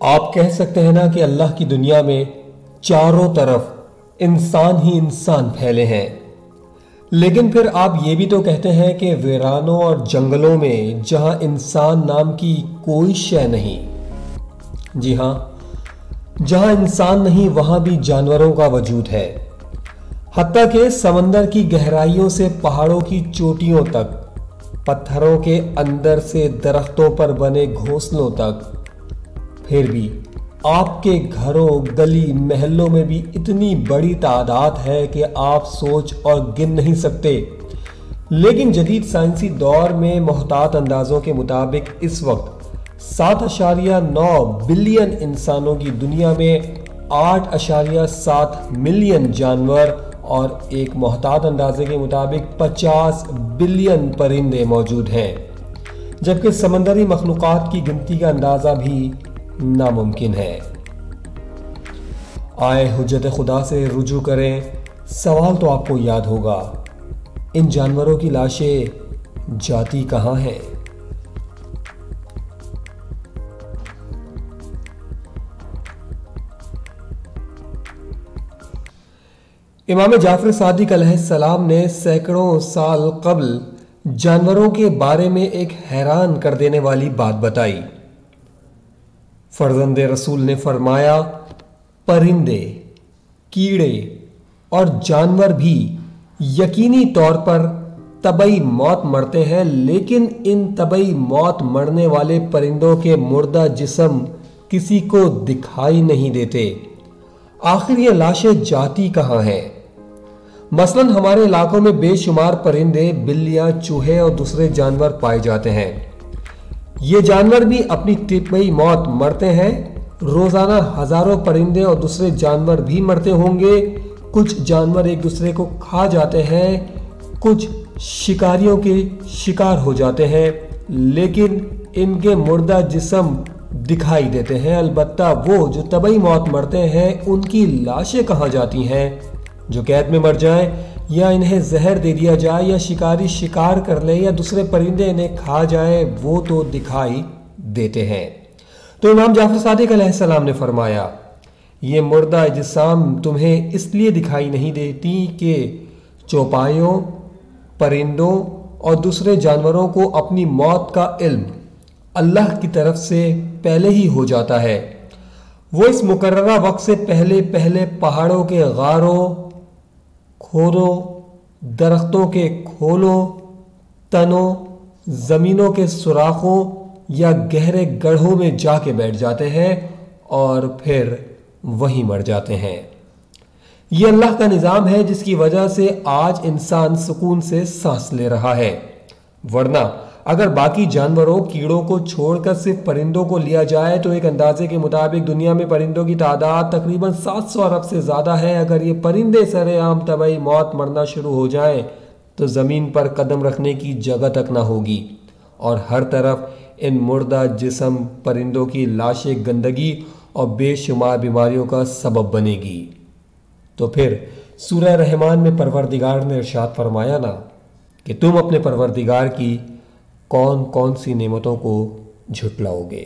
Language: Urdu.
آپ کہہ سکتے ہیں نا کہ اللہ کی دنیا میں چاروں طرف انسان ہی انسان پھیلے ہیں، لیکن پھر آپ یہ بھی تو کہتے ہیں کہ ویرانوں اور جنگلوں میں جہاں انسان نام کی کوئی شے نہیں، جی ہاں، جہاں انسان نہیں وہاں بھی جانوروں کا وجود ہے، حتیٰ کہ سمندر کی گہرائیوں سے پہاڑوں کی چوٹیوں تک، پتھروں کے اندر سے درختوں پر بنے گھونسلوں تک۔ پھر بھی آپ کے گھروں، گلی، محلوں میں بھی اتنی بڑی تعداد ہے کہ آپ سوچ اور گن نہیں سکتے۔ لیکن جدید سائنسی دور میں محتاط اندازوں کے مطابق اس وقت 7.9 بلین انسانوں کی دنیا میں 8.7 ملین جانور اور ایک محتاط اندازے کے مطابق 50 بلین پرندے موجود ہیں، جبکہ سمندری مخلوقات کی گنتی کا اندازہ بھی ناممکن ہے۔ آئے حجت خدا سے رجوع کریں، سوال تو آپ کو یاد ہوگا، ان جانوروں کی لاشیں جاتی کہاں ہیں؟ امام جعفر صادق علیہ السلام نے سینکڑوں سال قبل جانوروں کے بارے میں ایک حیران کر دینے والی بات بتائی۔ فرزند رسول نے فرمایا، پرندے، کیڑے اور جانور بھی یقینی طور پر طبعی موت مرتے ہیں، لیکن ان طبعی موت مرنے والے پرندوں کے مردہ جسم کسی کو دکھائی نہیں دیتے۔ آخر یہ لاشیں جاتی کہاں ہیں؟ مثلاً ہمارے علاقوں میں بے شمار پرندے، بلیاں، چوہے اور دوسرے جانور پائے جاتے ہیں۔ یہ جانور بھی اپنی طبعی موت مرتے ہیں۔ روزانہ ہزاروں پرندے اور دوسرے جانور بھی مرتے ہوں گے۔ کچھ جانور ایک دوسرے کو کھا جاتے ہیں، کچھ شکاریوں کے شکار ہو جاتے ہیں، لیکن ان کے مردہ جسم دکھائی دیتے ہیں۔ البتہ وہ جو طبعی موت مرتے ہیں، ان کی لاشیں کہاں جاتی ہیں؟ جو قید میں مر جائیں یا انہیں زہر دے دیا جائے یا شکاری شکار کر لے یا دوسرے پرندے انہیں کھا جائے، وہ تو دکھائی دیتے ہیں۔ تو امام جعفر صادق علیہ السلام نے فرمایا، یہ مردہ اجسام تمہیں اس لیے دکھائی نہیں دیتی کہ چوپایوں، پرندوں اور دوسرے جانوروں کو اپنی موت کا علم اللہ کی طرف سے پہلے ہی ہو جاتا ہے۔ وہ اس مقررہ وقت سے پہلے پہاڑوں کے غاروں، کھودوں، درختوں کے کھولوں، تنوں، زمینوں کے سوراخوں یا گہرے گڑھوں میں جا کے بیٹھ جاتے ہیں اور پھر وہیں مر جاتے ہیں۔ یہ اللہ کا نظام ہے جس کی وجہ سے آج انسان سکون سے سانس لے رہا ہے، ورنہ اگر باقی جانوروں، کیڑوں کو چھوڑ کر صرف پرندوں کو لیا جائے تو ایک اندازے کے مطابق دنیا میں پرندوں کی تعداد تقریباً 700 ارب سے زیادہ ہے۔ اگر یہ پرندے سر عام طبعی موت مرنا شروع ہو جائیں تو زمین پر قدم رکھنے کی جگہ تک نہ ہوگی، اور ہر طرف ان مردہ جسم پرندوں کی لاشیں گندگی اور بے شمار بیماریوں کا سبب بنے گی۔ تو پھر سورہ رحمان میں پروردگار نے ارشاد فرمایا نا کہ تم اپنے پروردگار کی کون کون سی نعمتوں کو جھٹلاؤ گے۔